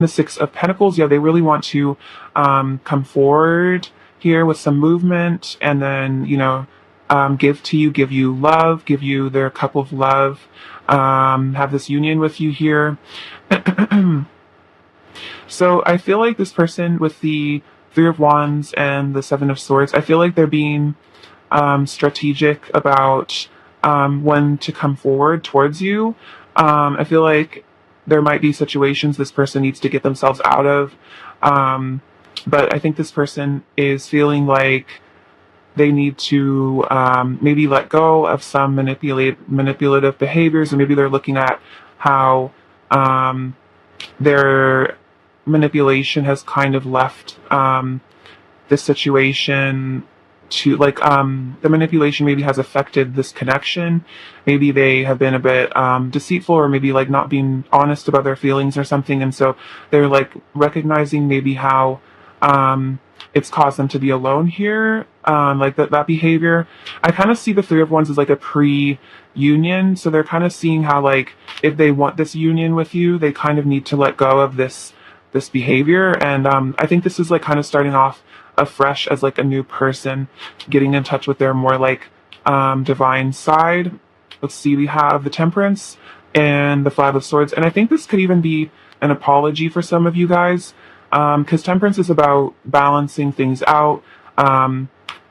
The Six of Pentacles, yeah, they really want to come forward here with some movement, and then, give you love, give you their cup of love, have this union with you here. So I feel like this person with the Three of Wands and the Seven of Swords, I feel like they're being strategic about when to come forward towards you. I feel like there might be situations this person needs to get themselves out of. But I think this person is feeling like they need to maybe let go of some manipulative behaviors, and maybe they're looking at how their manipulation has kind of left this situation to the manipulation maybe has affected this connection. Maybe they have been a bit deceitful, or maybe like not being honest about their feelings or something, and so they're like recognizing maybe how it's caused them to be alone here, like that behavior. I kind of see the Three of Wands as like a pre-union, so they're kind of seeing how like if they want this union with you, they kind of need to let go of this behavior. And I think this is like kind of starting off afresh as like a new person, getting in touch with their more like divine side. Let's see, we have the Temperance and the Five of Swords, and I think this could even be an apology for some of you guys, because Temperance is about balancing things out.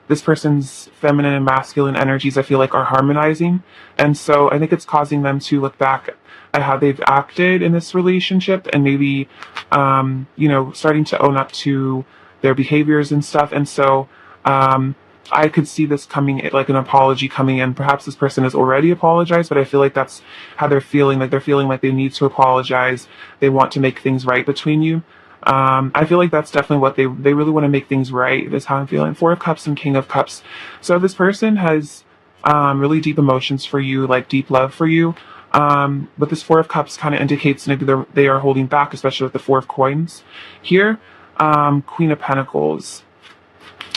This person's feminine and masculine energies, I feel like, are harmonizing, and so I think it's causing them to look back at how they've acted in this relationship, and maybe starting to own up to their behaviors and stuff. And so I could see this coming, like an apology coming in. Perhaps this person has already apologized, but I feel like that's how they're feeling. Like they're feeling like they need to apologize. They want to make things right between you. I feel like that's definitely what they really want to make things right, is how I'm feeling. Four of Cups and King of Cups. So this person has really deep emotions for you, like deep love for you. But this Four of Cups kind of indicates maybe they are holding back, especially with the Four of Coins here. Queen of Pentacles.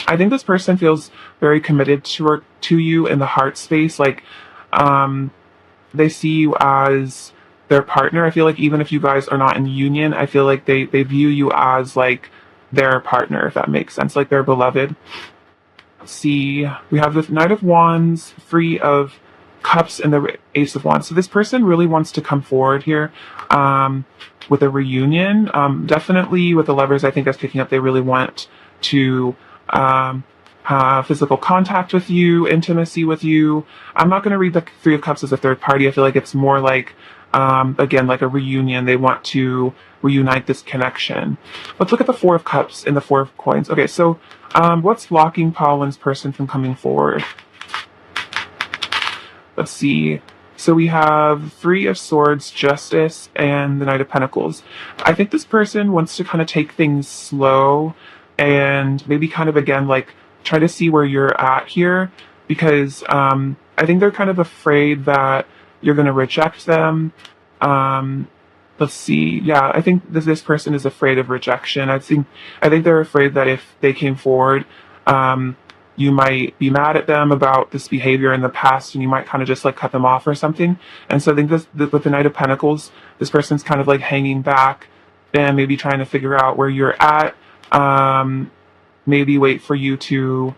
I think this person feels very committed to you in the heart space. Like they see you as their partner. I feel like even if you guys are not in union, I feel like they view you as like their partner, if that makes sense, like their beloved. Let's see, we have the Knight of Wands, Three of Cups, and the Ace of Wands. So this person really wants to come forward here with a reunion. Definitely with the Lovers, I think that's picking up. They really want to have physical contact with you, intimacy with you. I'm not going to read the Three of Cups as a third party. I feel like it's more like, again, like a reunion. They want to reunite this connection. Let's look at the Four of Cups and the Four of Coins. Okay, so what's blocking Pauline's person from coming forward? Let's see. So we have Three of Swords, Justice, and the Knight of Pentacles. I think this person wants to kind of take things slow and maybe kind of, again, like try to see where you're at here, because I think they're kind of afraid that you're going to reject them. Let's see. Yeah, I think this person is afraid of rejection. I think they're afraid that if they came forward, you might be mad at them about this behavior in the past, and you might kind of just like cut them off or something. And so I think with the Knight of Pentacles, this person's kind of like hanging back and maybe trying to figure out where you're at. Maybe wait for you to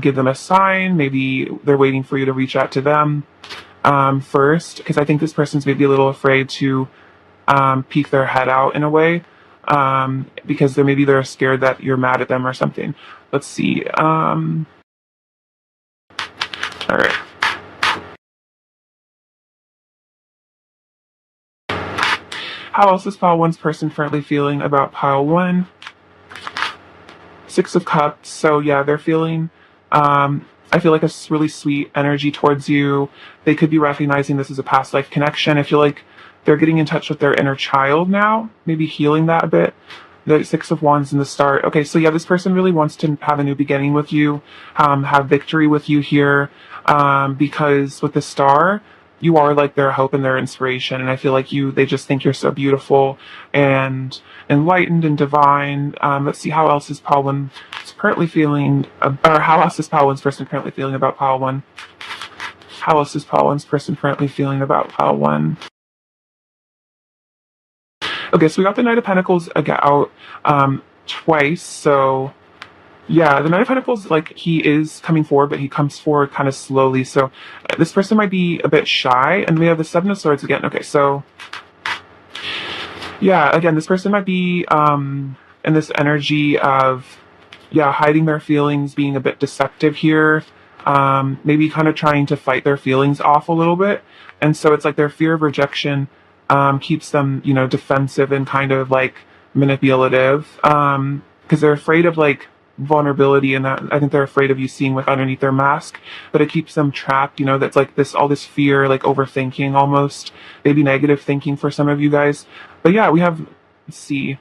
give them a sign. Maybe they're waiting for you to reach out to them first, because I think this person's maybe a little afraid to peek their head out in a way, because they're scared that you're mad at them or something. Let's see. All right. How else is pile one's person currently feeling about pile one? Six of Cups. So yeah, they're feeling, I feel like a really sweet energy towards you. They could be recognizing this as a past life connection. I feel like they're getting in touch with their inner child now, maybe healing that a bit. The Six of Wands in the start. Okay, so yeah, this person really wants to have a new beginning with you, have victory with you here, because with the Star, you are like their hope and their inspiration, and I feel like they just think you're so beautiful and enlightened and divine. Let's see, how else is Pile One currently feeling, or how else is Pile One's person currently feeling about Pile One? How else is Pile One's person currently feeling about Pile One? Okay, so we got the Knight of Pentacles out twice. So yeah, the Knight of Pentacles, like, he is coming forward, but he comes forward kind of slowly. So this person might be a bit shy. And we have the Seven of Swords again. Okay, so yeah, again, this person might be in this energy of, yeah, hiding their feelings, being a bit deceptive here. Maybe kind of trying to fight their feelings off a little bit. And so it's like their fear of rejection keeps them, you know, defensive and kind of like manipulative, because they're afraid of like vulnerability, and that I think they're afraid of you seeing what's underneath their mask. But it keeps them trapped, you know. That's like this, all this fear, like overthinking, almost maybe negative thinking for some of you guys. But yeah, we have, let's see,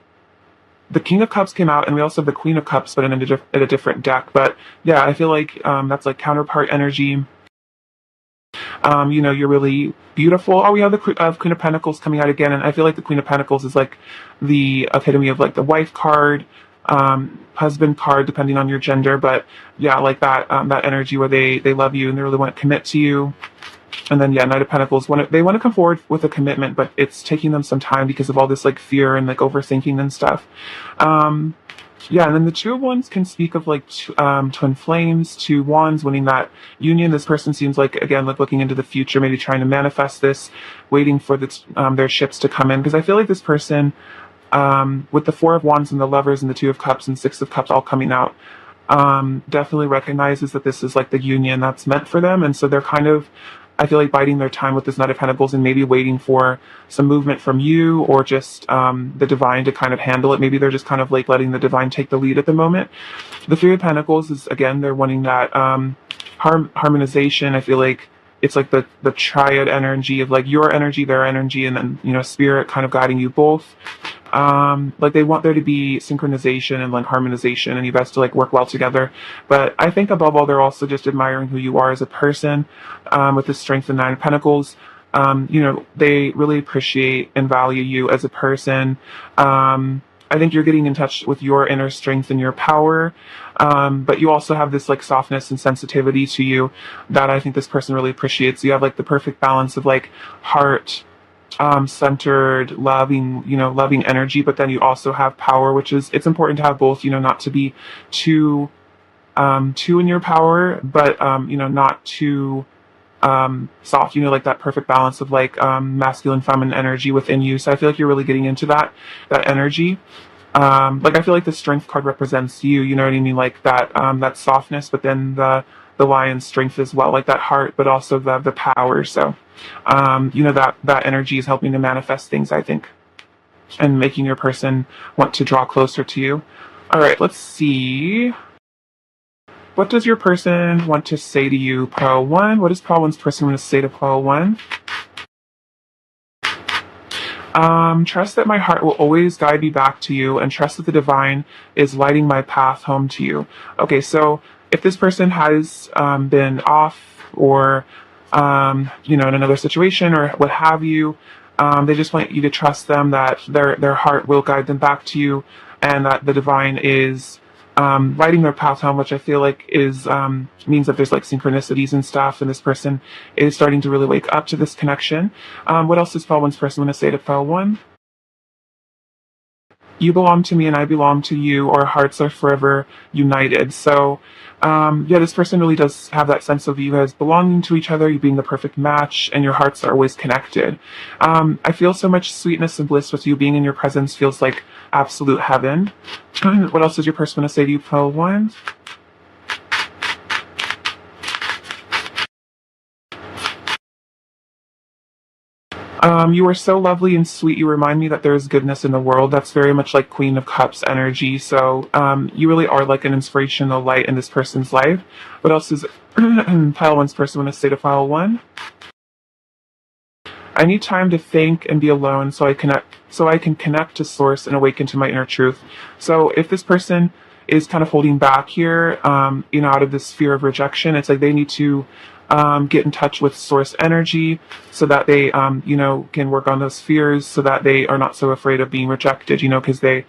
the King of Cups came out, and we also have the Queen of Cups, but in a different deck. But yeah, I feel like that's like counterpart energy. You know, you're really beautiful. Oh, we have the Queen of Pentacles coming out again, and I feel like the Queen of Pentacles is like the epitome of like the wife card, husband card, depending on your gender. But yeah, like that that energy where they love you and they really want to commit to you. And then yeah, Knight of Pentacles, they want to come forward with a commitment, but it's taking them some time because of all this like fear and like overthinking and stuff. Yeah, and then the Two of Wands can speak of like twin flames, two wands winning that union. This person seems like, again, like looking into the future, maybe trying to manifest this, waiting for their ships to come in. Because I feel like this person, with the Four of Wands and the Lovers and the Two of Cups and Six of Cups all coming out, definitely recognizes that this is like the union that's meant for them. And so they're kind of, I feel like, biding their time with this Knight of Pentacles and maybe waiting for some movement from you, or just the divine to kind of handle it. Maybe they're just kind of like letting the divine take the lead at the moment. The Three of Pentacles is, again, they're wanting that harmonization. I feel like it's like the triad energy of like your energy, their energy, and then, you know, spirit kind of guiding you both. Like they want there to be synchronization and like harmonization, and you guys to like work well together. But I think above all, they're also just admiring who you are as a person, with the Strength and Nine of Pentacles. You know, they really appreciate and value you as a person. I think you're getting in touch with your inner strength and your power. But you also have this like softness and sensitivity to you that I think this person really appreciates. You have like the perfect balance of like heart, centered, loving energy, but then you also have power, which is, it's important to have both, you know, not to be too in your power, but you know, not too soft, you know, like that perfect balance of like masculine, feminine energy within you. So I feel like you're really getting into that energy. Like I feel like the Strength card represents you, you know what I mean, like that that softness, but then the lion's strength as well, like that heart, but also the power. So you know, that energy is helping to manifest things, I think, and making your person want to draw closer to you. All right, let's see. What does your person want to say to you, Pile 1? What does Pile 1's person want to say to Pile 1? Trust that my heart will always guide me back to you, and trust that the divine is lighting my path home to you. Okay, so if this person has been off, or you know, in another situation or what have you, they just want you to trust them, that their heart will guide them back to you, and that the divine is lighting their path home, which I feel like is means that there's like synchronicities and stuff, and this person is starting to really wake up to this connection. What else does Pile 1's person want to say to Pile 1? You belong to me and I belong to you. Our hearts are forever united. So yeah, this person really does have that sense of you guys belonging to each other, you being the perfect match, and your hearts are always connected. I feel so much sweetness and bliss with you. Being in your presence feels like absolute heaven. What else does your person want to say to you, Pile 1? You are so lovely and sweet. You remind me that there is goodness in the world. That's very much like Queen of Cups energy. So you really are like an inspirational light in this person's life. What else is Pile 1's person want to say to Pile 1? I need time to think and be alone so I can connect to source and awaken to my inner truth. So if this person is kind of holding back here, you know, out of this fear of rejection, it's like they need to get in touch with source energy so that they, you know, can work on those fears so that they are not so afraid of being rejected, you know, because they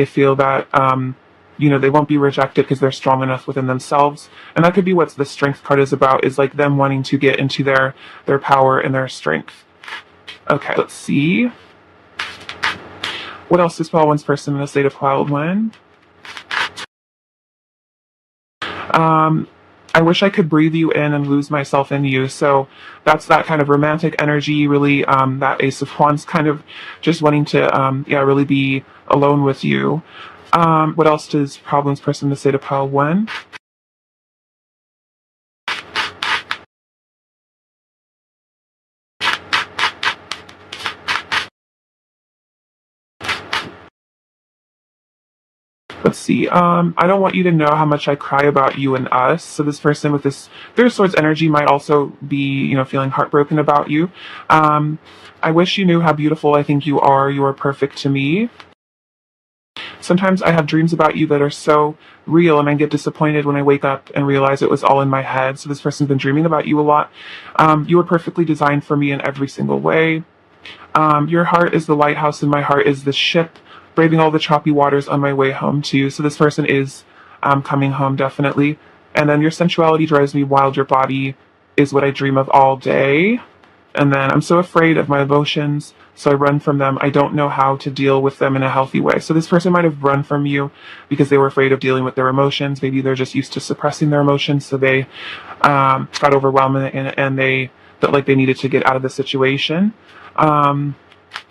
feel that, you know, they won't be rejected because they're strong enough within themselves. And that could be what the Strength card is about, is like them wanting to get into their power and their strength. Okay, let's see. What else is pile one's person in a state of pile one? I wish I could breathe you in and lose myself in you. So that's that kind of romantic energy, really, that Ace of Wands kind of just wanting to, yeah, really be alone with you. What else does problems person in the state of pile one? Let's see. I don't want you to know how much I cry about you and us. So this person with this Three of Swords energy might also be, feeling heartbroken about you. I wish you knew how beautiful I think you are. You are perfect to me. Sometimes I have dreams about you that are so real, and I get disappointed when I wake up and realize it was all in my head. So this person's been dreaming about you a lot. You are perfectly designed for me in every single way. Your heart is the lighthouse, and my heart is the ship, braving all the choppy waters on my way home to you. So this person is coming home, definitely. And then your sensuality drives me wild. Your body is what I dream of all day. And then I'm so afraid of my emotions, so I run from them. I don't know how to deal with them in a healthy way. So this person might have run from you because they were afraid of dealing with their emotions. Maybe they're just used to suppressing their emotions, so they got overwhelmed and they felt like they needed to get out of the situation. Let's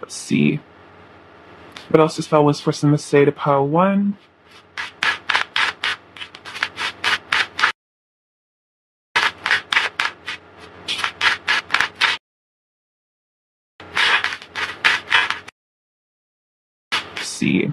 see. What else does fellow person to say to pile one? Let's see.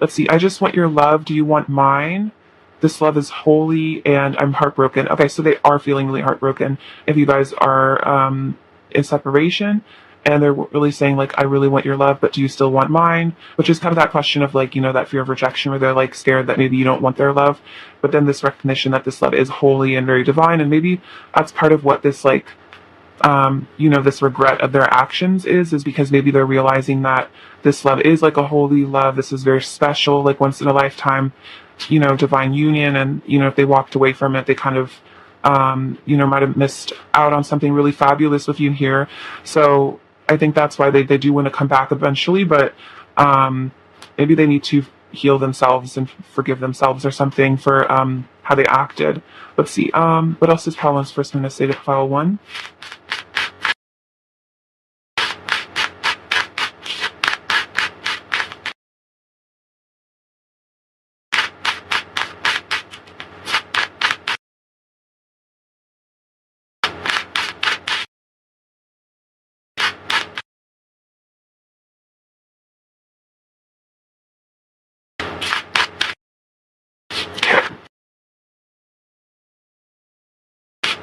Let's see. I just want your love. Do you want mine? This love is holy, and I'm heartbroken. Okay, so they are feeling really heartbroken if you guys are in separation, and they're really saying, like, I really want your love, but do you still want mine? Which is kind of that question of, like, that fear of rejection where they're, like, scared that maybe you don't want their love, but then this recognition that this love is holy and very divine, and maybe that's part of what this, like, this regret of their actions is because maybe they're realizing that this love is like a holy love. This is very special, like once in a lifetime, divine union. And, if they walked away from it, they kind of, might have missed out on something really fabulous with you here. So I think that's why they do want to come back eventually, but maybe they need to heal themselves and forgive themselves or something for how they acted. Let's see. What else is Paolo's first minute say to file one?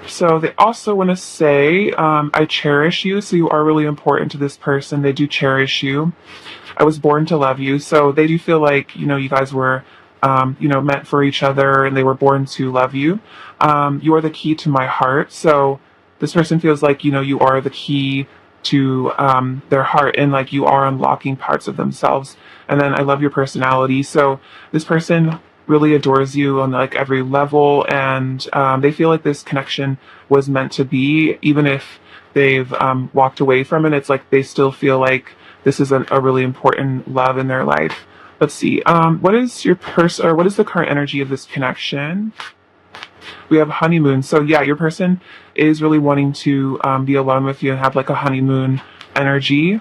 So they also want to say, I cherish you. So you are really important to this person. They do cherish you. I was born to love you. So they do feel like, you guys were, meant for each other and they were born to love you. You are the key to my heart. So this person feels like, you are the key to their heart, and like you are unlocking parts of themselves. And then I love your personality. So this person really adores you on like every level, and they feel like this connection was meant to be, even if they've walked away from it. It's like they still feel like this is a really important love in their life. Let's see. What is your or what is the current energy of this connection? We have honeymoon. So yeah, your person is really wanting to be alone with you and have like a honeymoon energy.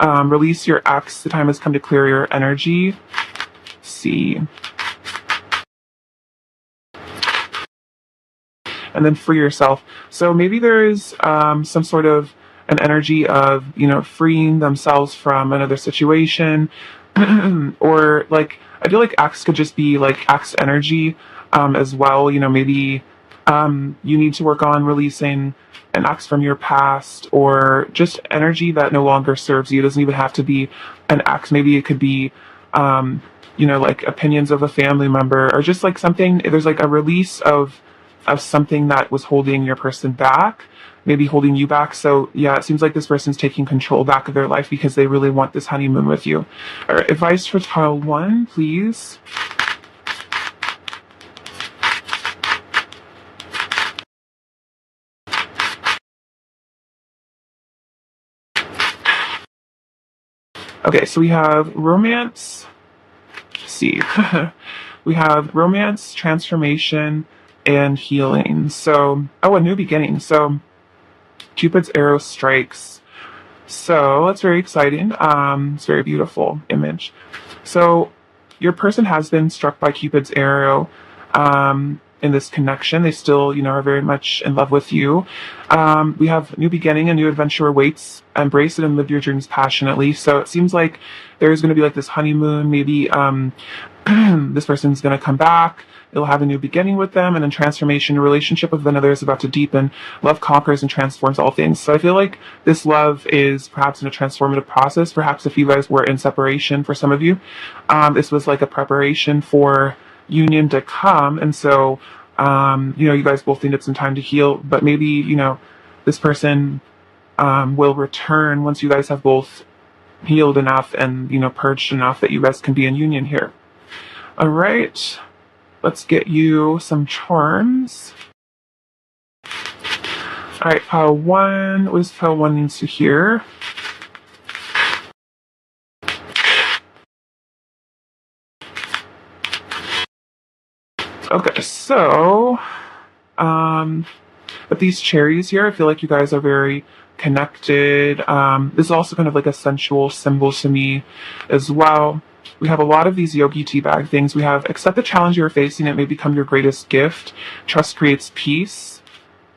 Release your ex. The time has come to clear your energy. Let's see. And then free yourself. So maybe there is some sort of an energy of, freeing themselves from another situation. Or like, I feel like X could just be like X energy as well. Maybe you need to work on releasing an X from your past, or just energy that no longer serves you. It doesn't even have to be an X. Maybe it could be, like opinions of a family member, or just like something, there's like a release of something that was holding your person back, maybe holding you back. So yeah, it seems like this person's taking control back of their life because they really want this honeymoon with you. All right, advice for pile one, please. Okay, so we have romance. Let's see. We have romance, transformation, and healing. So, oh, a new beginning. So, Cupid's arrow strikes. So, that's very exciting. It's a very beautiful image. So, your person has been struck by Cupid's arrow. In this connection, they still, are very much in love with you. We have new beginning, a new adventure awaits. Embrace it and live your dreams passionately. So it seems like there's going to be like this honeymoon. Maybe this person's going to come back. It'll have a new beginning with them, and then transformation. Your relationship with another is about to deepen. Love conquers and transforms all things. So I feel like this love is perhaps in a transformative process. Perhaps if you guys were in separation, for some of you, this was like a preparation for union to come. And so, you guys both needed some time to heal, but maybe, this person will return once you guys have both healed enough and, purged enough that you guys can be in union here. All right, let's get you some charms. All right, pile 1. What does pile 1 needs to hear? Okay, so, with these cherries here, I feel like you guys are very connected. This is also kind of like a sensual symbol to me as well. We have a lot of these yogi tea bag things. We have accept the challenge you're facing. It may become your greatest gift. Trust creates peace.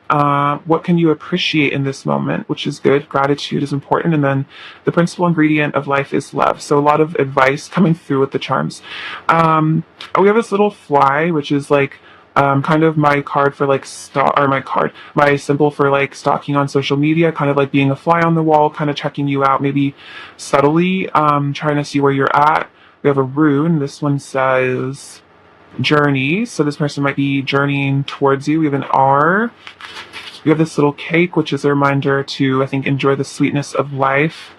What can you appreciate in this moment, which is good. Gratitude is important. And then the principal ingredient of life is love. So a lot of advice coming through with the charms. We have this little fly, which is like kind of my card for like my symbol for like stalking on social media, kind of like being a fly on the wall, kind of checking you out, maybe subtly, trying to see where you're at. We have a rune. This one says journey. So this person might be journeying towards you. We have an R. We have this little cake, which is a reminder to, I think, enjoy the sweetness of life.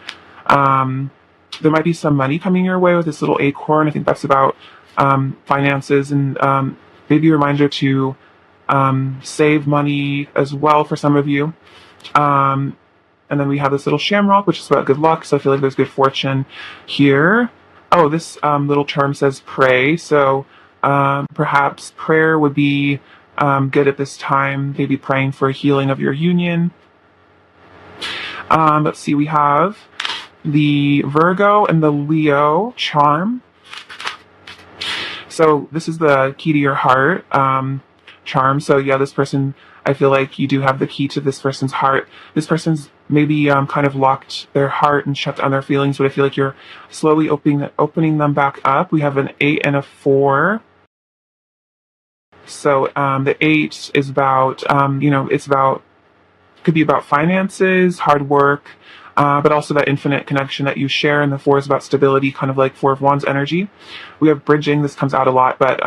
There might be some money coming your way with this little acorn. I think that's about finances and maybe a reminder to save money as well for some of you. And then we have this little shamrock, which is about good luck. So I feel like there's good fortune here. Oh, this little charm says pray. So perhaps prayer would be good at this time. Maybe praying for a healing of your union. Let's see, we have the Virgo and the Leo charm. So this is the key to your heart charm. So yeah, this person, I feel like you do have the key to this person's heart. This person's maybe kind of locked their heart and shut down their feelings, but I feel like you're slowly opening them back up. We have an 8 and a 4. So the 8 is about, could be about finances, hard work, but also that infinite connection that you share. And the 4 is about stability, kind of like 4 of Wands energy. We have bridging. This comes out a lot, but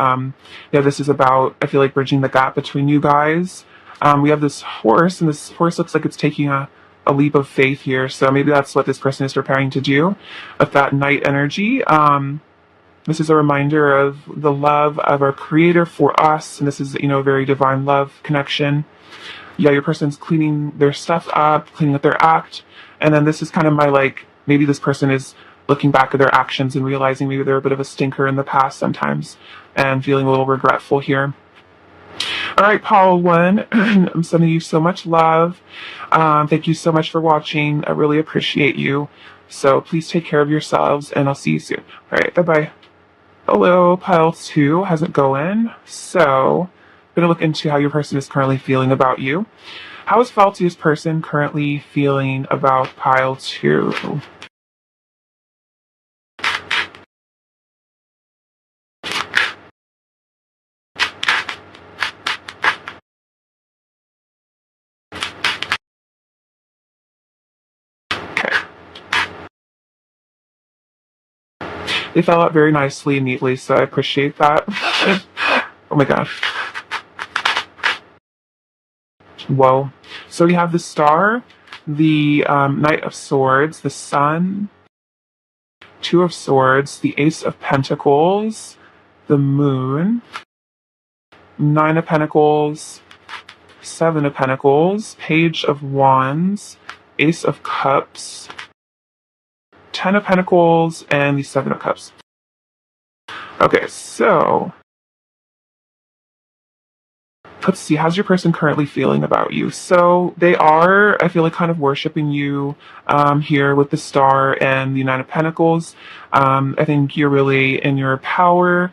this is about, I feel like, bridging the gap between you guys. We have this horse, and this horse looks like it's taking a leap of faith here. So maybe that's what this person is preparing to do with that Knight energy. This is a reminder of the love of our Creator for us, and this is, a very divine love connection. Yeah, your person's cleaning their stuff up, cleaning up their act, and then this is kind of my, maybe this person is looking back at their actions and realizing maybe they're a bit of a stinker in the past sometimes, and feeling a little regretful here. All right, Paul 1, I'm sending you so much love. Thank you so much for watching. I really appreciate you. So please take care of yourselves, and I'll see you soon. All right, bye-bye. Hello, pile 2 hasn't going. So I'm going to look into how your person is currently feeling about you. How is Faltius person currently feeling about pile 2? They fell out very nicely and neatly, so I appreciate that. Oh my gosh. Whoa. So we have the Star, the Knight of Swords, the Sun, 2 of Swords, the Ace of Pentacles, the Moon, 9 of Pentacles, 7 of Pentacles, Page of Wands, Ace of Cups, Ten of Pentacles and the Seven of Cups. Okay, so let's see, how's your person currently feeling about you? So they are, I feel like, kind of worshiping you here with the Star and the Nine of Pentacles. I think you're really in your power,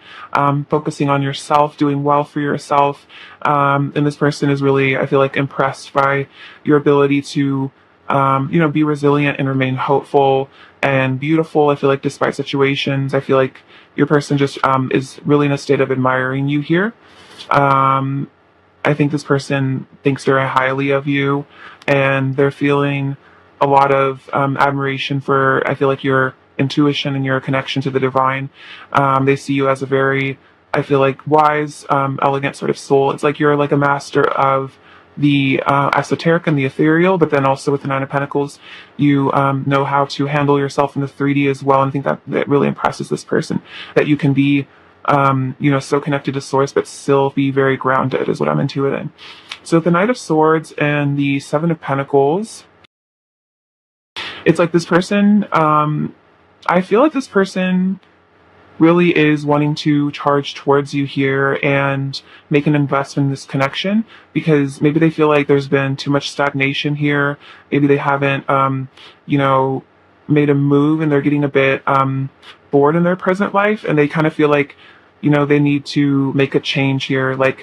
focusing on yourself, doing well for yourself. And this person is really, I feel like, impressed by your ability to, be resilient and remain hopeful and beautiful. I feel like despite situations, I feel like your person just is really in a state of admiring you here. I think this person thinks very highly of you, and they're feeling a lot of admiration for, I feel like, your intuition and your connection to the divine. They see you as a very, I feel like, wise, elegant sort of soul. It's like you're like a master of the esoteric and the ethereal, but then also with the Nine of Pentacles, you know how to handle yourself in the 3D as well. And I think that really impresses this person, that you can be so connected to source, but still be very grounded is what I'm intuiting. So with the Knight of Swords and the Seven of Pentacles, it's like this person, I feel like this person really is wanting to charge towards you here and make an investment in this connection, because maybe they feel like there's been too much stagnation here. Maybe they haven't, made a move, and they're getting a bit bored in their present life, and they kind of feel like, they need to make a change here. Like,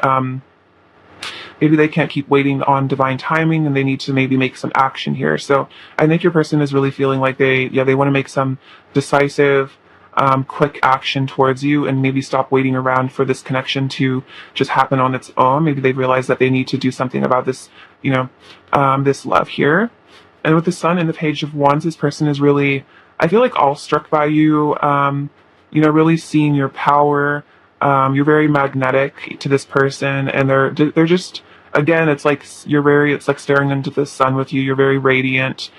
maybe they can't keep waiting on divine timing, and they need to maybe make some action here. So I think your person is really feeling like they want to make some decisive, quick action towards you, and maybe stop waiting around for this connection to just happen on its own. Maybe they realize that they need to do something about this, this love here. And with the Sun and the Page of Wands, this person is really, I feel like, awestruck by you, really seeing your power. You're very magnetic to this person, and they're just, again, it's like it's like staring into the sun with you. You're very radiant,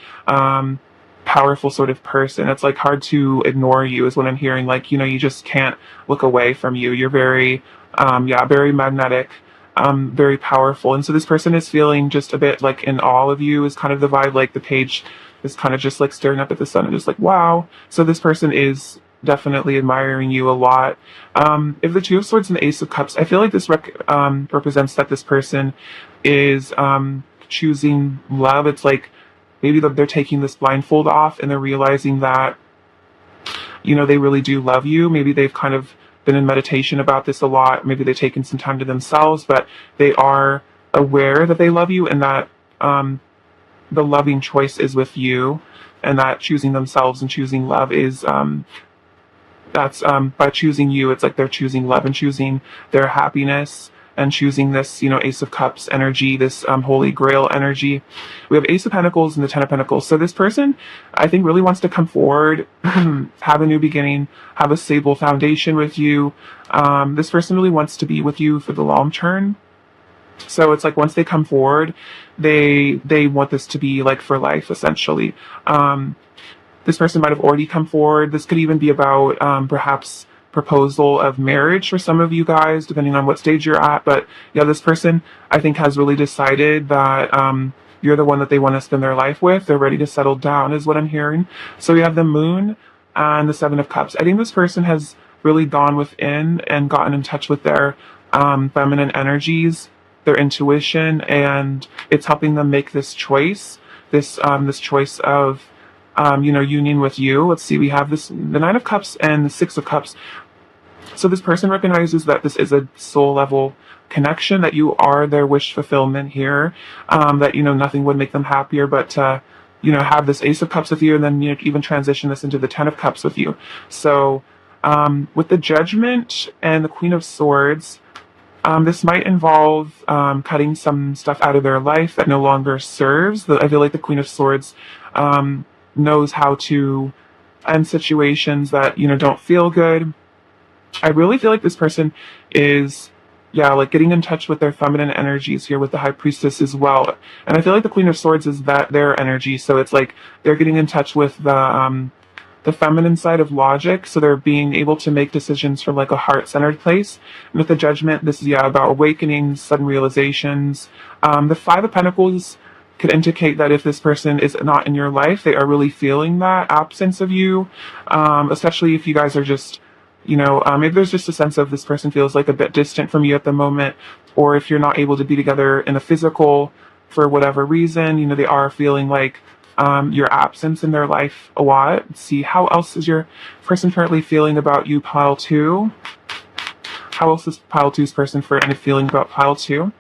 powerful sort of person. It's like hard to ignore you is what I'm hearing. Like, you just can't look away from you. You're very, very magnetic. Very powerful. And so this person is feeling just a bit like in awe of you is kind of the vibe. Like the page is kind of just like staring up at the sun and just like, wow. So this person is definitely admiring you a lot. If the Two of Swords and the Ace of Cups, I feel like this represents that this person is choosing love. It's like maybe they're taking this blindfold off, and they're realizing that, they really do love you. Maybe they've kind of been in meditation about this a lot. Maybe they've taken some time to themselves, but they are aware that they love you, and that the loving choice is with you, and that choosing themselves and choosing love is by choosing you, it's like they're choosing love and choosing their happiness and choosing this, Ace of Cups energy, this Holy Grail energy. We have Ace of Pentacles and the Ten of Pentacles. So this person, I think, really wants to come forward, have a new beginning, have a stable foundation with you. This person really wants to be with you for the long term. So it's like once they come forward, they want this to be like for life, essentially. This person might have already come forward. This could even be about perhaps proposal of marriage for some of you guys, depending on what stage you're at. But yeah, this person, I think, has really decided that you're the one that they want to spend their life with. They're ready to settle down, is what I'm hearing. So we have the Moon and the Seven of Cups. I think this person has really gone within and gotten in touch with their feminine energies, their intuition, and it's helping them make this choice, this choice of union with you. Let's see, we have the Nine of Cups and the Six of Cups. So this person recognizes that this is a soul level connection, that you are their wish fulfillment here, that, nothing would make them happier but to, have this Ace of Cups with you, and then, even transition this into the Ten of Cups with you. So with the Judgment and the Queen of Swords, this might involve cutting some stuff out of their life that no longer serves. I feel like the Queen of Swords knows how to end situations that, don't feel good. I really feel like this person is, like getting in touch with their feminine energies here with the High Priestess as well. And I feel like the Queen of Swords is their energy. So it's like they're getting in touch with the feminine side of logic. So they're being able to make decisions from like a heart-centered place. And with the Judgment, this is, about awakenings, sudden realizations. The Five of Pentacles could indicate that if this person is not in your life, they are really feeling that absence of you, especially if you guys are just, maybe there's just a sense of this person feels like a bit distant from you at the moment, or if you're not able to be together in a physical for whatever reason, they are feeling like your absence in their life a lot. Let's see, how else is your person currently feeling about you, pile two? How else is pile two's person for any feeling about pile two?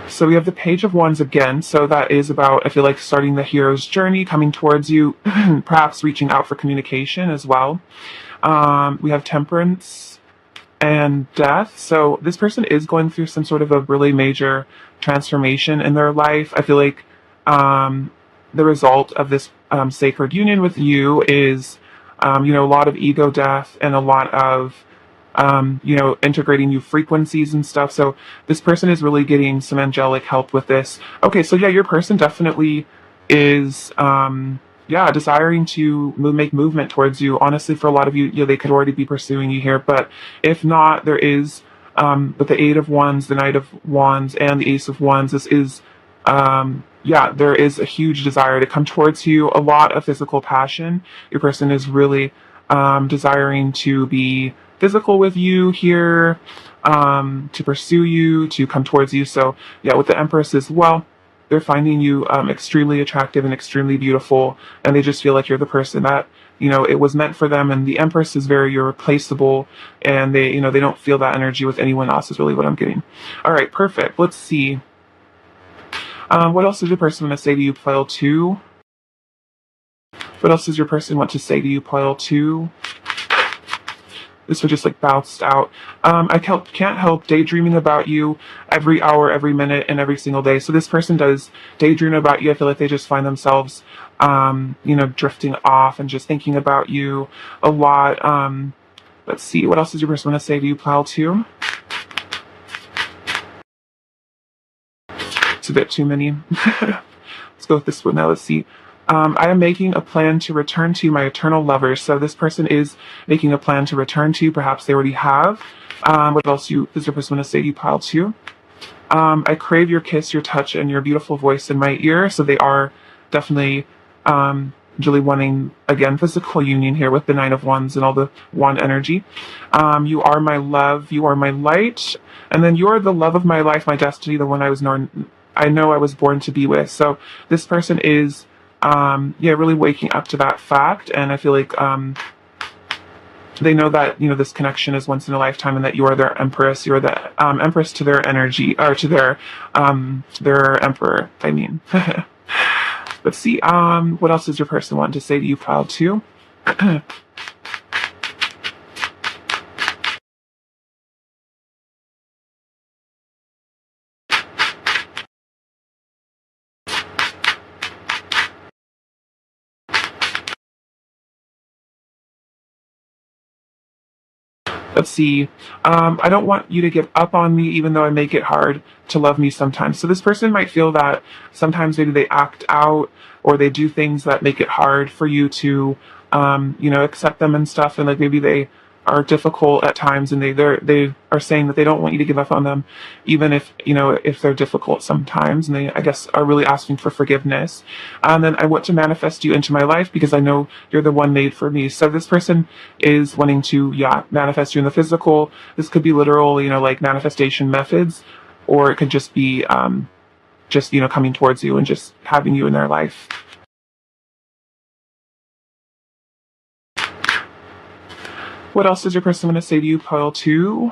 So we have the Page of Wands again. So that is about, I feel like, starting the hero's journey, coming towards you, perhaps reaching out for communication as well. We have Temperance and Death. So this person is going through some sort of a really major transformation in their life. I feel like the result of this sacred union with you is, a lot of ego death and a lot of integrating new frequencies and stuff. So this person is really getting some angelic help with this. Okay, so yeah, your person definitely is, desiring to make movement towards you. Honestly, for a lot of you, they could already be pursuing you here, but if not, there is, with the Eight of Wands, the Knight of Wands, and the Ace of Wands, this is, there is a huge desire to come towards you, a lot of physical passion. Your person is really desiring to be physical with you here, to pursue you, to come towards you. So yeah, with the Empress as well, they're finding you extremely attractive and extremely beautiful, and they just feel like you're the person that it was meant for them. And the Empress is very irreplaceable, and they don't feel that energy with anyone else, is really what I'm getting. All right, perfect. Let's see. What else does your person want to say to you, pile two? What else does your person want to say to you, pile two? This would just like bounced out. I can't help daydreaming about you every hour, every minute, and every single day. So this person does daydream about you. I feel like they just find themselves, drifting off and just thinking about you a lot. Let's see, what else does your person want to say to you, pile two? It's a bit too many. Let's go with this one now. Let's see. I am making a plan to return to my eternal lover. So this person is making a plan to return to you. Perhaps they already have. What else does your person want to say to you, pile two? I crave your kiss, your touch, and your beautiful voice in my ear. So they are definitely really wanting, again, physical union here with the Nine of Wands and all the wand energy. You are my love. You are my light. And then you are the love of my life, my destiny, the one I know I was born to be with. So this person is really waking up to that fact, and I feel like they know that this connection is once in a lifetime, and that you are their empress. You are the empress to their energy, or to their emperor. I mean, let's see. What else does your person want to say to you, pile two? Let's see. I don't want you to give up on me, even though I make it hard to love me sometimes. So this person might feel that sometimes maybe they act out, or they do things that make it hard for you to, accept them and stuff. And like maybe they are difficult at times, and they are saying that they don't want you to give up on them, even if they're difficult sometimes, and they, I guess, are really asking for forgiveness. And then I want to manifest you into my life because I know you're the one made for me. So this person is wanting to manifest you in the physical. This could be literal, like manifestation methods, or it could just be coming towards you and just having you in their life. What else does your person want to say to you, pile two?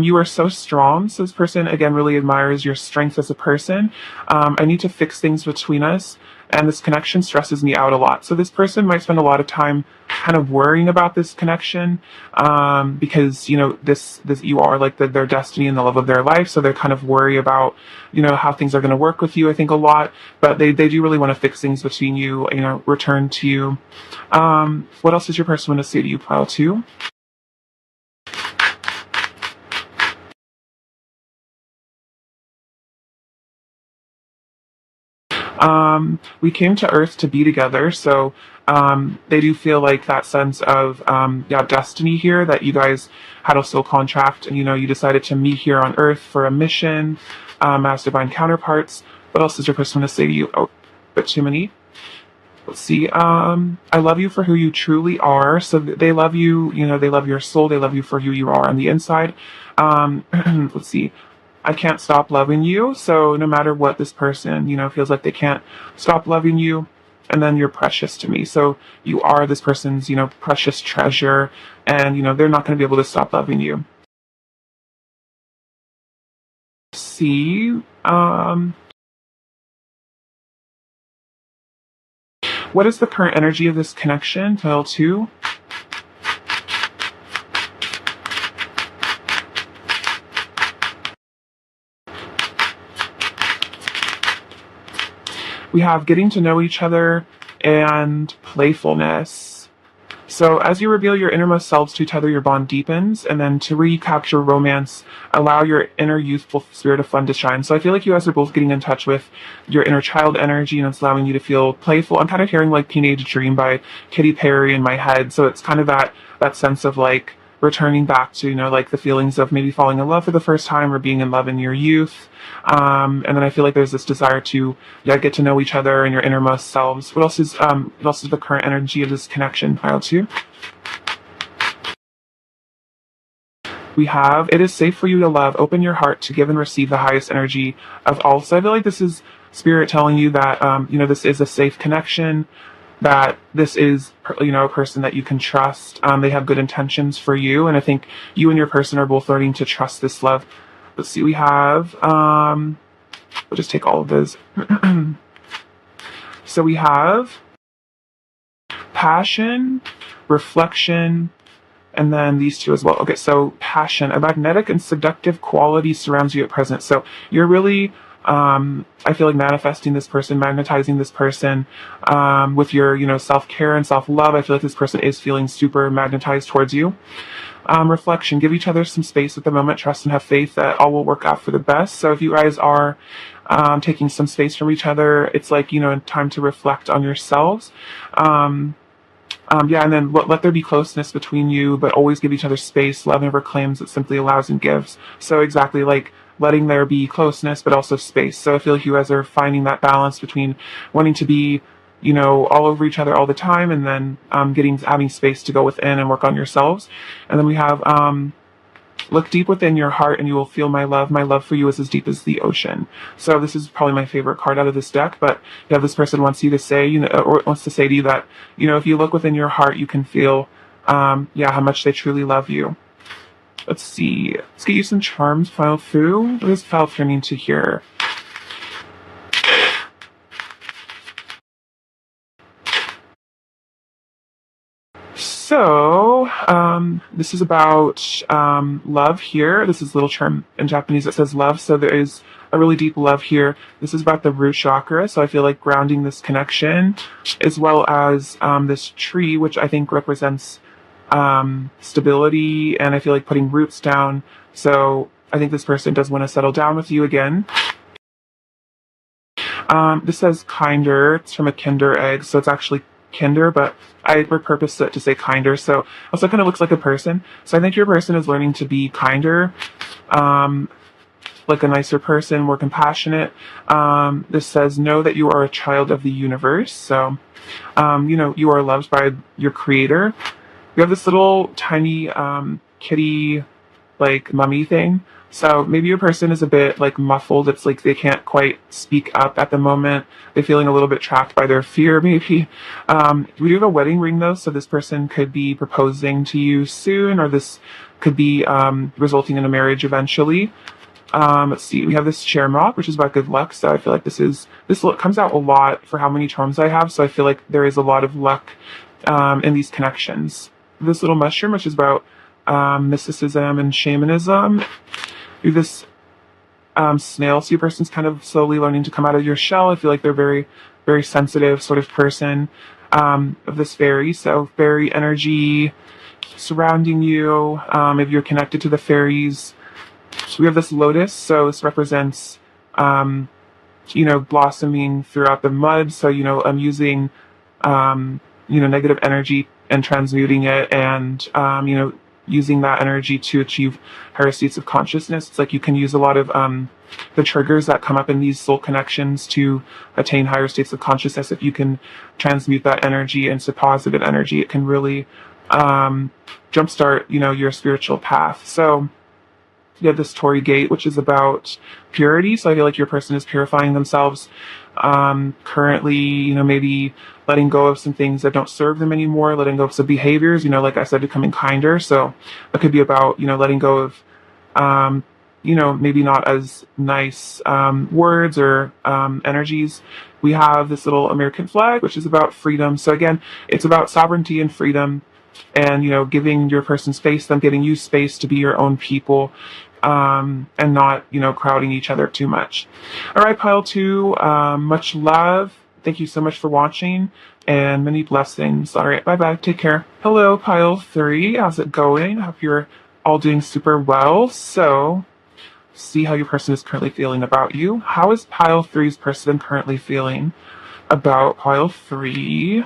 You are so strong. So this person, again, really admires your strength as a person. I need to fix things between us, and this connection stresses me out a lot. So this person might spend a lot of time kind of worrying about this connection, because, this you are like their destiny and the love of their life. So they're kind of worried about, how things are going to work with you, I think, a lot. But they do really want to fix things between you, return to you. What else does your person want to say to you, pile two? We came to Earth to be together, so they do feel like that sense of yeah, destiny here, that you guys had a soul contract, and you decided to meet here on Earth for a mission as divine counterparts. What else is your person going to say to you? Oh, a bit too many. Let's see. I love you for who you truly are. So they love you. They love your soul. They love you for who you are on the inside. Let's see. I can't stop loving you. So no matter what this person, feels like they can't stop loving you. And then you're precious to me. So you are this person's, precious treasure. And, they're not going to be able to stop loving you. Let's see. What is the current energy of this connection? Pile 2. We have getting to know each other and playfulness. So as you reveal your innermost selves to each other, your bond deepens, and then to recapture romance, allow your inner youthful spirit of fun to shine. So I feel like you guys are both getting in touch with your inner child energy, and it's allowing you to feel playful. I'm kind of hearing like Teenage Dream by Katy Perry in my head. So it's kind of that sense of like returning back to, like the feelings of maybe falling in love for the first time or being in love in your youth. And then I feel like there's this desire to get to know each other and your innermost selves. What else is the current energy of this connection? Pile 2. We have, it is safe for you to love. Open your heart to give and receive the highest energy of all. So I feel like this is spirit telling you that, this is a safe connection, that this is, a person that you can trust. They have good intentions for you. And I think you and your person are both learning to trust this love. Let's see, we have, we'll just take all of those. So we have passion, reflection, and then these two as well. Okay, so passion, a magnetic and seductive quality surrounds you at present. So you're really, I feel like manifesting this person, magnetizing this person with your, self-care and self-love. I feel like this person is feeling super magnetized towards you. Reflection, give each other some space at the moment, trust and have faith that all will work out for the best. So if you guys are taking some space from each other, it's like, time to reflect on yourselves. And then let there be closeness between you, but always give each other space. Love never claims, it simply allows and gives. So exactly, like letting there be closeness, but also space. So I feel like you guys are finding that balance between wanting to be, all over each other all the time, and then having space to go within and work on yourselves. And then we have look deep within your heart and you will feel my love. My love for you is as deep as the ocean. So this is probably my favorite card out of this deck, but you have this person wants you to say, or wants to say to you that, if you look within your heart, you can feel, how much they truly love you. Let's see. Let's get you some charms, File Fu. What does File Fu mean to hear? So, this is about love here. This is a little term in Japanese that says love. So there is a really deep love here. This is about the root chakra. So I feel like grounding this connection, as well as this tree, which I think represents stability. And I feel like putting roots down. So I think this person does want to settle down with you again. This says kinder. It's from a kinder egg. So it's actually kinder, but I repurposed it to say kinder. So also kind of looks like a person. So I think your person is learning to be kinder, like a nicer person, more compassionate. This says, know that you are a child of the universe. So, you are loved by your creator. We have this little tiny kitty, like mummy thing. So maybe your person is a bit like muffled. It's like they can't quite speak up at the moment. They're feeling a little bit trapped by their fear, maybe. We do have a wedding ring though, so this person could be proposing to you soon, or this could be resulting in a marriage eventually. Let's see, we have this Shamrock, which is about good luck. So I feel like this comes out a lot for how many charms I have. So I feel like there is a lot of luck in these connections. This little mushroom, which is about mysticism and shamanism. Do this snail, so your person's kind of slowly learning to come out of your shell. I feel like they're very, very sensitive sort of person of this fairy. So fairy energy surrounding you. If you're connected to the fairies. So we have this lotus, so this represents blossoming throughout the mud. So, I'm using, negative energy and transmuting it, and, using that energy to achieve higher states of consciousness. It's like you can use a lot of the triggers that come up in these soul connections to attain higher states of consciousness. If you can transmute that energy into positive energy, it can really jumpstart, your spiritual path. So you have this Torii gate, which is about purity. So I feel like your person is purifying themselves currently, maybe letting go of some things that don't serve them anymore, letting go of some behaviors, like I said, becoming kinder. So it could be about, letting go of, maybe not as nice words or energies. We have this little American flag, which is about freedom. So again, it's about sovereignty and freedom, and giving your person space, them giving you space to be your own people, and not crowding each other too much. All right, pile 2, much love. Thank you so much for watching, and many blessings. All right, bye bye, take care. Hello, pile 3, how's it going? I hope you're all doing super well. So see how your person is currently feeling about you. How is pile 3's person currently feeling about pile 3?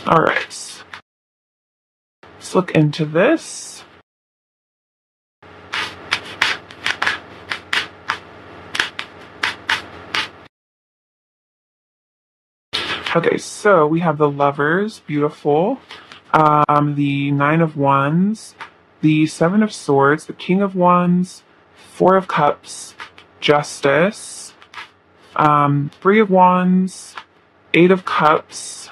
All right, let's look into this. Okay, so we have the Lovers, beautiful. The Nine of Wands, the Seven of Swords, the King of Wands, Four of Cups, Justice, Three of Wands, Eight of Cups,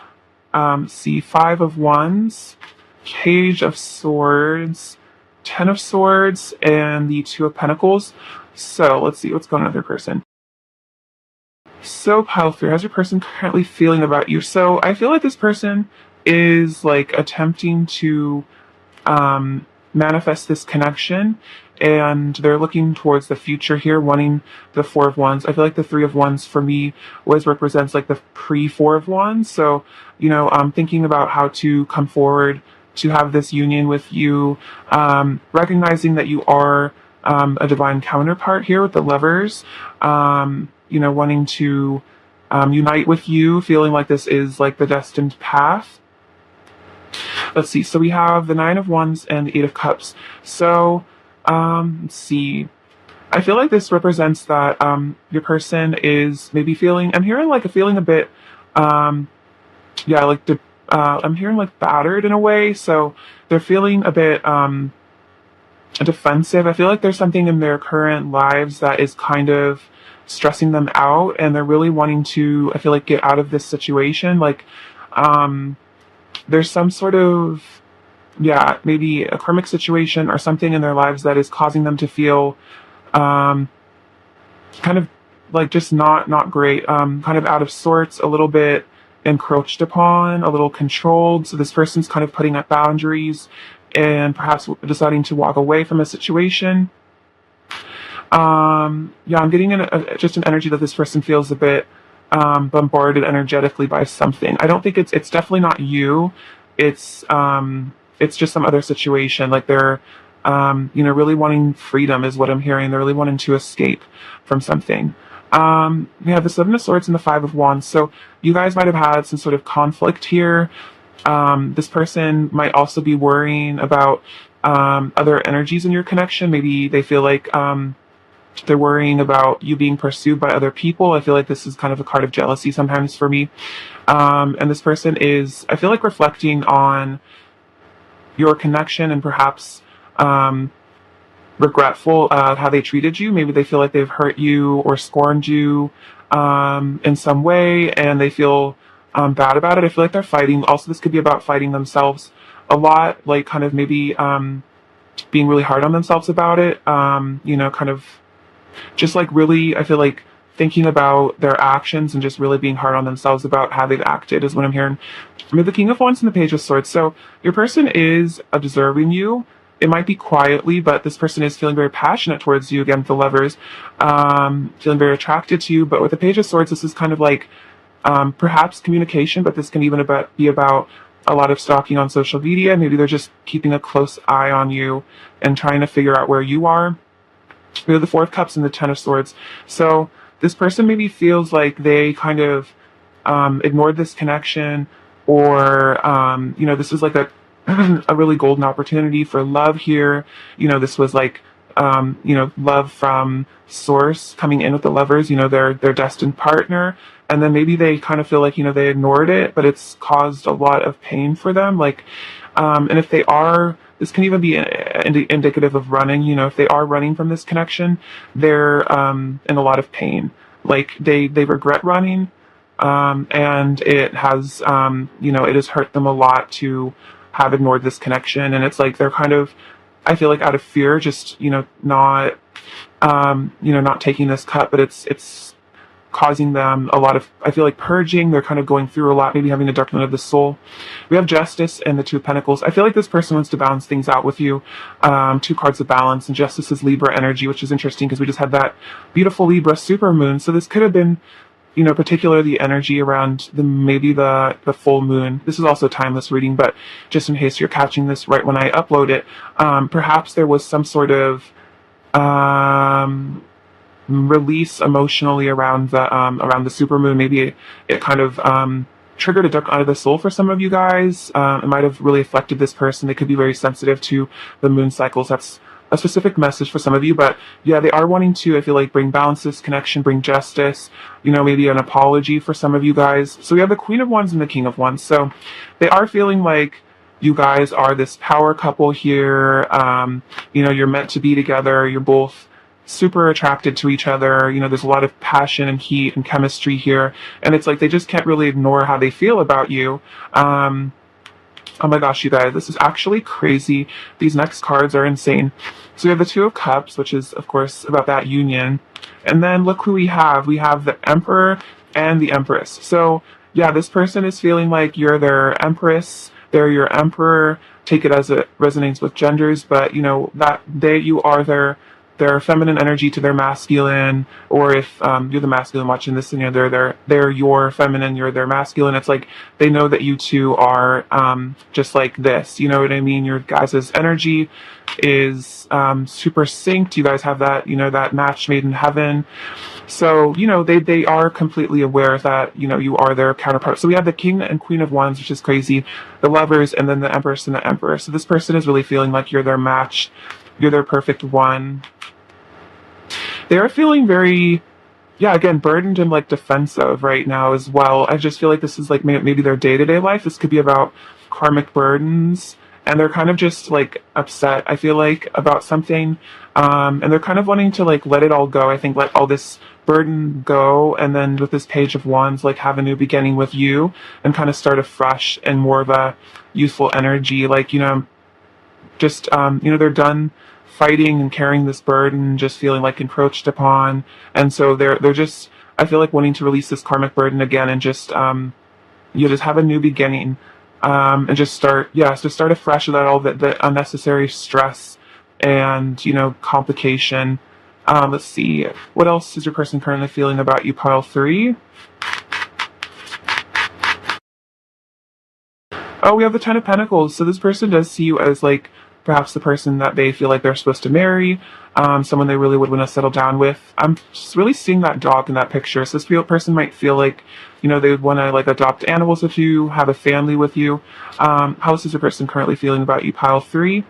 Five of Wands, Page of Swords, Ten of Swords, and the Two of Pentacles. So let's see what's going on with your person. So pile 3, how's your person currently feeling about you? So I feel like this person is like attempting to manifest this connection, and they're looking towards the future here, wanting the Four of Wands. I feel like the Three of Wands for me always represents like the pre-Four of Wands. So, I'm thinking about how to come forward to have this union with you, recognizing that you are a divine counterpart here with the Lovers, wanting to unite with you, feeling like this is like the destined path. Let's see. So we have the Nine of Wands and the Eight of Cups. So, let's see. I feel like this represents that your person is maybe feeling, I'm hearing like a feeling a bit, I'm hearing like battered in a way. So they're feeling a bit defensive. I feel like there's something in their current lives that is kind of stressing them out, and they're really wanting to, I feel like, get out of this situation. Like, there's some sort of, maybe a karmic situation or something in their lives that is causing them to feel kind of like just not great, kind of out of sorts, a little bit encroached upon, a little controlled. So this person's kind of putting up boundaries and perhaps deciding to walk away from a situation. I'm getting just an energy that this person feels a bit bombarded energetically by something. I don't think it's definitely not you. It's just some other situation. Like they're, really wanting freedom is what I'm hearing. They're really wanting to escape from something. We have the Seven of Swords and the Five of Wands. So you guys might have had some sort of conflict here. This person might also be worrying about other energies in your connection. Maybe they feel like they're worrying about you being pursued by other people. I feel like this is kind of a card of jealousy sometimes for me. And this person is, I feel like, reflecting on your connection and perhaps regretful of how they treated you. Maybe they feel like they've hurt you or scorned you in some way, and they feel bad about it. I feel like they're fighting. Also, this could be about fighting themselves a lot, like kind of maybe being really hard on themselves about it. Kind of just like really, I feel like thinking about their actions and just really being hard on themselves about how they've acted is what I'm hearing. I mean, the King of Wands and the Page of Swords. So your person is observing you. It might be quietly, but this person is feeling very passionate towards you. Again, the Lovers, feeling very attracted to you. But with the Page of Swords, this is kind of like perhaps communication, but this can even be about a lot of stalking on social media. Maybe they're just keeping a close eye on you and trying to figure out where you are. We have the Four of Cups and the Ten of Swords. So this person maybe feels like they kind of ignored this connection, or this is like a a really golden opportunity for love here. This was like love from source coming in with the Lovers, their destined partner. And then maybe they kind of feel like, they ignored it, but it's caused a lot of pain for them. Like, and if they are, this can even be indicative of running, if they are running from this connection, they're in a lot of pain. Like they regret running, and it has, it has hurt them a lot to have ignored this connection. And it's like they're kind of, I feel like out of fear, just not taking this cut, but it's causing them a lot of, I feel like, purging. They're kind of going through a lot, maybe having a dark night of the soul. We have Justice and the Two of Pentacles. I feel like this person wants to balance things out with you. Two cards of balance, and Justice is Libra energy, which is interesting because we just had that beautiful Libra supermoon. So this could have been, particularly energy around the full moon. This is also a timeless reading, but just in case you're catching this right when I upload it, perhaps there was some sort of release emotionally around the supermoon. Maybe it kind of triggered a dark night of the soul for some of you guys. It might have really affected this person. They could be very sensitive to the moon cycles. That's a specific message for some of you, but yeah, they are wanting to, I feel like, bring balance, this connection, bring justice, maybe an apology for some of you guys. So we have the Queen of Wands and the King of Wands. So they are feeling like you guys are this power couple here. You're meant to be together. You're both super attracted to each other. There's a lot of passion and heat and chemistry here. And it's like they just can't really ignore how they feel about you. Oh my gosh, you guys, this is actually crazy. These next cards are insane. So we have the Two of Cups, which is, of course, about that union. And then look who we have. We have the Emperor and the Empress. So yeah, this person is feeling like you're their Empress, they're your Emperor. Take it as it resonates with genders, but you are their feminine energy to their masculine, or if you're the masculine watching this, and they're your feminine, you're their masculine. It's like they know that you two are just like this. You know what I mean? Your guys' energy is super synced. You guys have that that match made in heaven. So they are completely aware that you are their counterpart. So we have the King and Queen of Wands, which is crazy, the Lovers, and then the Empress and the Emperor. So this person is really feeling like you're their match, you're their perfect one. They are feeling very, again, burdened and like defensive right now as well. I just feel like this is like maybe their day-to-day life. This could be about karmic burdens, and they're kind of just like upset, I feel like, about something. And they're kind of wanting to like let it all go. I think let all this burden go, and then with this Page of Wands, like have a new beginning with you and kind of start afresh and more of a youthful energy. Like, just, they're done fighting and carrying this burden, just feeling like encroached upon. And so they're just, I feel like, wanting to release this karmic burden again and just, just have a new beginning, and just start afresh without all the unnecessary stress and, complication. Let's see. What else is your person currently feeling about you, pile 3? Oh, we have the Ten of Pentacles. So this person does see you as like perhaps the person that they feel like they're supposed to marry, someone they really would want to settle down with. I'm just really seeing that dog in that picture. So this person might feel like, they would want to like adopt animals with you, have a family with you. How is your person currently feeling about you, pile 3?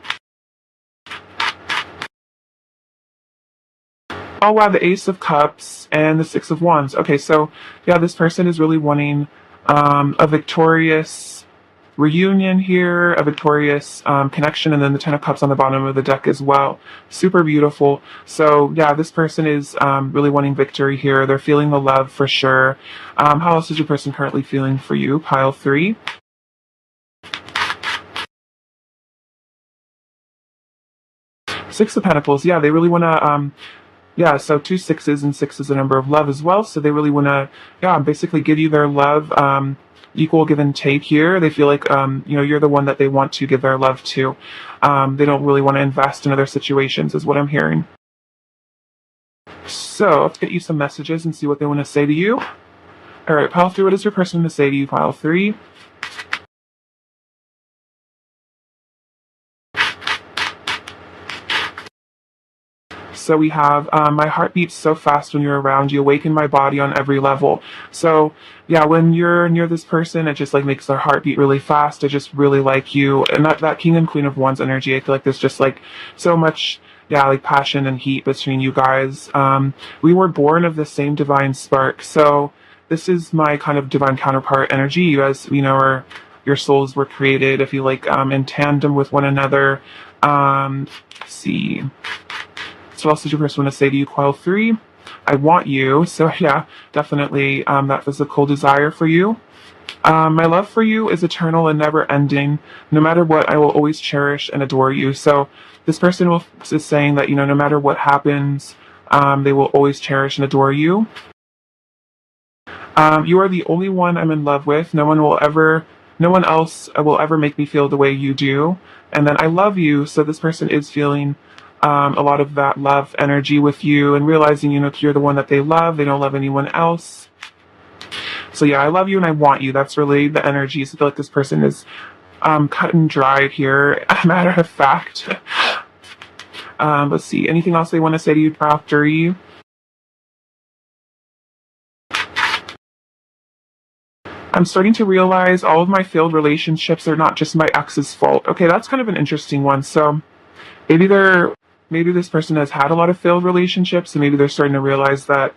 Oh wow, the Ace of Cups and the Six of Wands. Okay, so yeah, this person is really wanting a victorious reunion here, a victorious connection, and then the Ten of Cups on the bottom of the deck as well. Super beautiful. So yeah, this person is really wanting victory here. They're feeling the love for sure. How else is your person currently feeling for you, pile 3? Six of Pentacles. Yeah, they really want to, yeah, so 2 6s, and 6 is a number of love as well. So they really want to, yeah, basically give you their love, equal give and take here. They feel like, you're the one that they want to give their love to. They don't really want to invest in other situations, is what I'm hearing. So let's get you some messages and see what they want to say to you. All right, pile 3, what is your person going to say to you, pile 3? So we have, my heart beats so fast when you're around. You awaken my body on every level. So yeah, when you're near this person, it just like makes their heart beat really fast. I just really like you. And that King and Queen of Wands energy, I feel like there's just like so much, yeah, like passion and heat between you guys. We were born of the same divine spark. So this is my kind of divine counterpart energy. You guys, your souls were created, I feel like, in tandem with one another. Let's see. So what else does your person want to say to you, pile 3? I want you. So yeah, definitely that physical desire for you. My love for you is eternal and never ending. No matter what, I will always cherish and adore you. So this person is saying that, no matter what happens, they will always cherish and adore you. You are the only one I'm in love with. No one else will ever make me feel the way you do. And then I love you. So this person is feeling a lot of that love energy with you and realizing, you're the one that they love. They don't love anyone else. So yeah, I love you and I want you. That's really the energy. So I feel like this person is cut and dried here. Matter of fact. Let's see. Anything else they want to say to you, pile 3? I'm starting to realize all of my failed relationships are not just my ex's fault. Okay, that's kind of an interesting one. So maybe this person has had a lot of failed relationships, and maybe they're starting to realize that,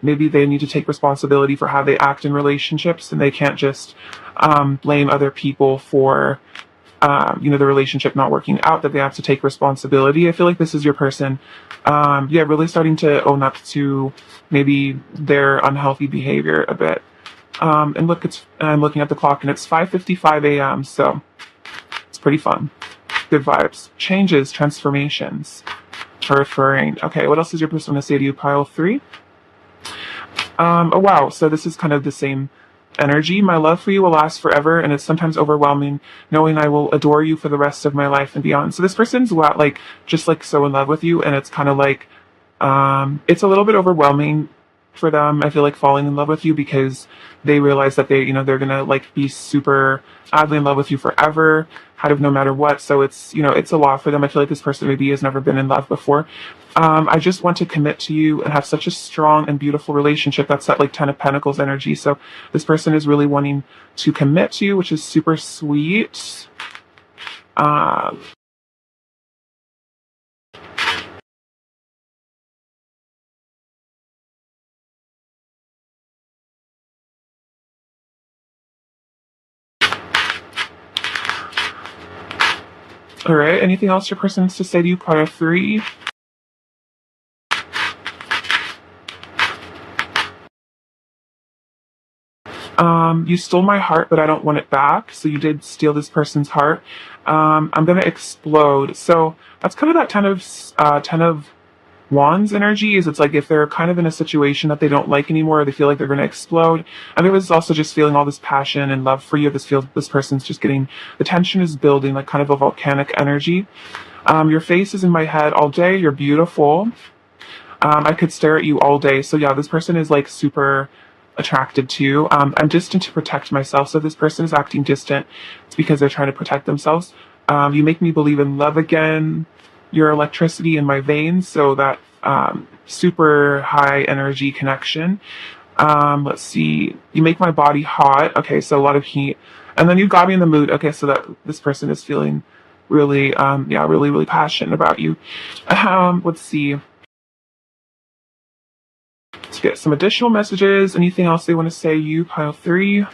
maybe they need to take responsibility for how they act in relationships, and they can't just blame other people for, the relationship not working out, that they have to take responsibility. I feel like this is your person, really starting to own up to maybe their unhealthy behavior a bit. And look, I'm looking at the clock and it's 5:55 a.m. So it's pretty fun. Good vibes. Changes, transformations. Referring. Okay, what else is your person going to say to you, pile 3? Oh wow, so this is kind of the same energy. My love for you will last forever, and it's sometimes overwhelming knowing I will adore you for the rest of my life and beyond. So this person's just so in love with you, and it's kind of like, it's a little bit overwhelming for them. I feel like falling in love with you because they realize that they're gonna be super madly in love with you forever, kind of no matter what. So it's a lot for them. I feel like this person maybe has never been in love before. I just want to commit to you and have such a strong and beautiful relationship. That's that 10 of Pentacles energy. So this person is really wanting to commit to you, which is super sweet. All right. Anything else your person wants to say to you, pile 3? You stole my heart, but I don't want it back. So you did steal this person's heart. I'm gonna explode. So that's kind of that 10 of Wands energy. Is it's like if they're kind of in a situation that they don't like anymore, or they feel like they're gonna explode. And there was also just feeling all this passion and love for you. This person's just getting, the tension is building, like kind of a volcanic energy. Your face is in my head all day. You're beautiful. I could stare at you all day. So yeah, this person is super attracted to. I'm distant to protect myself. So if this person is acting distant, it's because they're trying to protect themselves. You make me believe in love again. Your electricity in my veins. So that super high energy connection. Let's see. You make my body hot. Okay, so a lot of heat. And then you got me in the mood. Okay, so that this person is feeling really, really, really passionate about you. Let's see. Let's get some additional messages. Anything else they want to say, you, pile 3?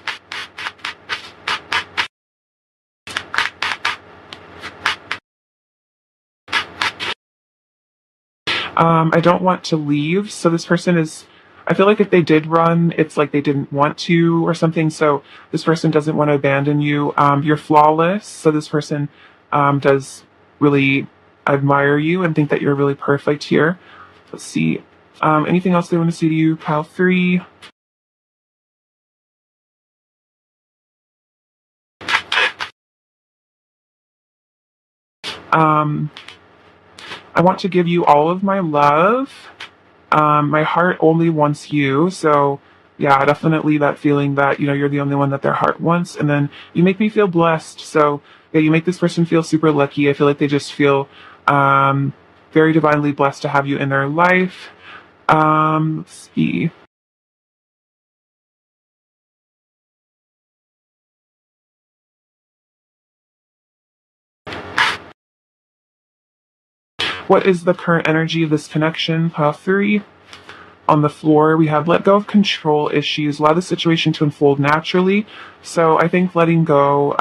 I don't want to leave. So this person is, I feel like if they did run, it's like they didn't want to or something. So this person doesn't want to abandon you. You're flawless. So this person does really admire you and think that you're really perfect here. Let's see. Anything else they want to say to you, pile 3? I want to give you all of my love. My heart only wants you. So yeah, definitely that feeling that, you're the only one that their heart wants. And then you make me feel blessed. So yeah, you make this person feel super lucky. I feel like they just feel very divinely blessed to have you in their life. Let's see. What is the current energy of this connection? Pile 3. On the floor, we have let go of control issues, allow the situation to unfold naturally. So I think letting go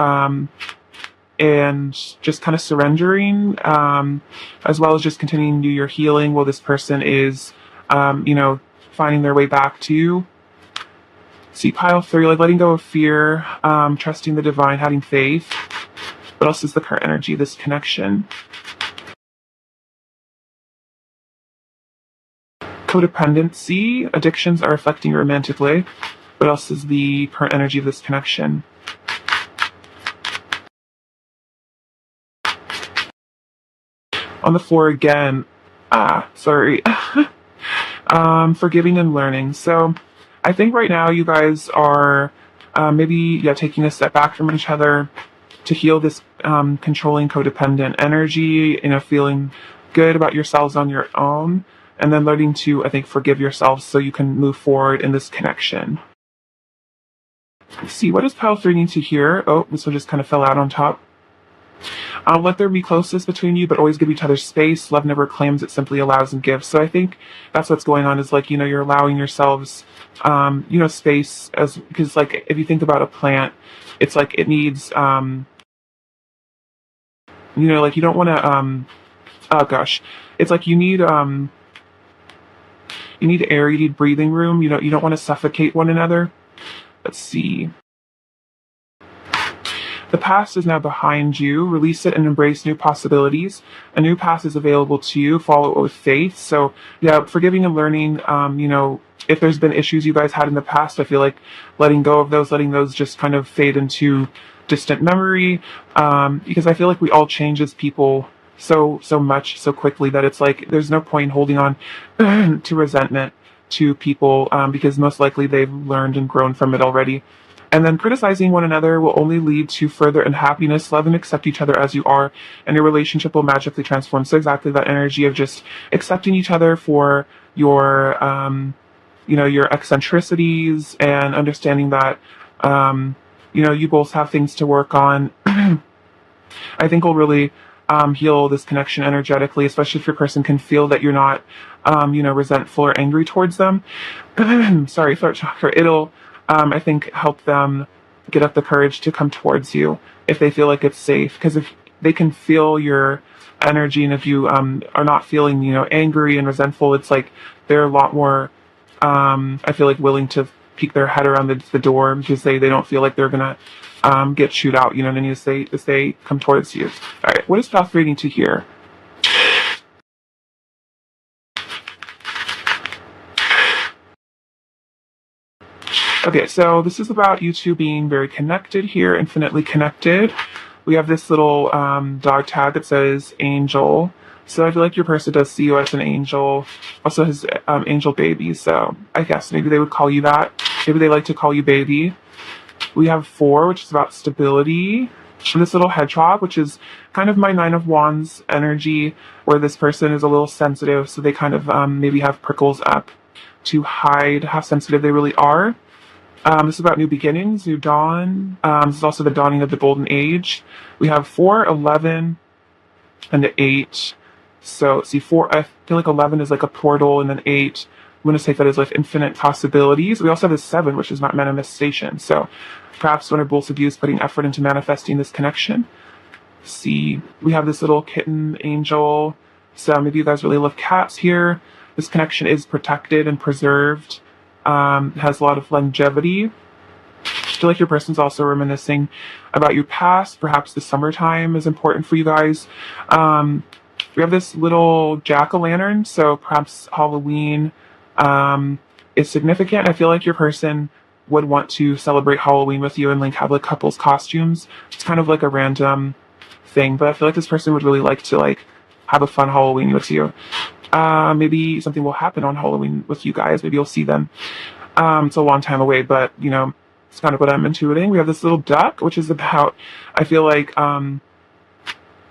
and just kind of surrendering, as well as just continuing to do your healing while this person is, finding their way back to you. See, pile 3, like letting go of fear, trusting the divine, having faith. What else is the current energy of this connection? Codependency, addictions are affecting you romantically. What else is the current energy of this connection? On the floor again. Sorry. Forgiving and learning. So I think right now you guys are maybe taking a step back from each other to heal this controlling codependent energy, feeling good about yourselves on your own, and then learning to, I think, forgive yourselves so you can move forward in this connection. Let's see, what does pile 3 need to hear? Oh, this one just kind of fell out on top. Let there be closeness between you, but always give each other space. Love never claims, it simply allows and gives. So I think that's what's going on, is like, you're allowing yourselves, space, because like, if you think about a plant, it's like it needs, like you don't want to, oh gosh, it's like you need air, you need breathing room, you don't want to suffocate one another. Let's see. The past is now behind you. Release it and embrace new possibilities. A new path is available to you. Follow it with faith. So yeah, forgiving and learning, if there's been issues you guys had in the past, I feel like letting those just kind of fade into distant memory. Because I feel like we all change as people so much so quickly that it's like there's no point holding on to resentment to people, because most likely they've learned and grown from it already. And then criticizing one another will only lead to further unhappiness. Love and accept each other as you are, and your relationship will magically transform. So exactly that energy of just accepting each other for your, your eccentricities, and understanding that, you both have things to work on. I think will really heal this connection energetically, especially if your person can feel that you're not, resentful or angry towards them. Sorry, throat chakra. It'll, I think, help them get up the courage to come towards you if they feel like it's safe. Because if they can feel your energy, and if you are not feeling, angry and resentful, it's like they're a lot more, I feel like, willing to peek their head around the door, because they don't feel like they're gonna get chewed out, and then as they come towards you. All right, what is pile 3 need to hear? Okay, so this is about you two being very connected here, infinitely connected. We have this little dog tag that says angel. So I feel like your person does see you as an angel. Also has angel baby, so I guess maybe they would call you that. Maybe they like to call you baby. We have 4, which is about stability. And this little hedgehog, which is kind of my 9 of Wands energy, where this person is a little sensitive, so they kind of maybe have prickles up to hide how sensitive they really are. This is about new beginnings, new dawn. This is also the dawning of the golden age. We have 4, 11, and 8. So see, 4, I feel like 11 is like a portal, and then 8, I'm going to take that as like infinite possibilities. We also have this 7, which is about manifestation. So perhaps one or both of you is putting effort into manifesting this connection. See, we have this little kitten angel. So maybe you guys really love cats here. This connection is protected and preserved. Has a lot of longevity. I feel like your person's also reminiscing about your past. Perhaps the summertime is important for you guys. We have this little jack-o'-lantern, so perhaps Halloween is significant. I feel like your person would want to celebrate Halloween with you and like have like couples costumes. It's kind of like a random thing, but I feel like this person would really like to like have a fun Halloween with you. Maybe something will happen on Halloween with you guys. Maybe you'll see them. It's a long time away, but you know, it's kind of what I'm intuiting. We have this little duck, which is about, I feel like,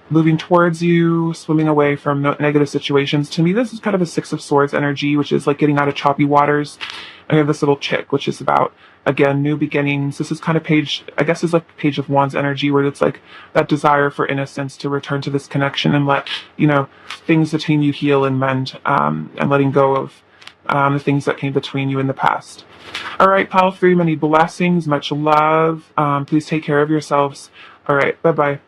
moving towards you, swimming away from negative situations. To me, this is kind of a Six of Swords energy, which is like getting out of choppy waters. And we have this little chick, which is about, again, new beginnings. This is kind of page, I guess is like Page of Wands energy, where it's like that desire for innocence to return to this connection and let, you know, things between you heal and mend, and letting go of the things that came between you in the past. All right, pile 3, many blessings, much love. Please take care of yourselves. All right, bye-bye.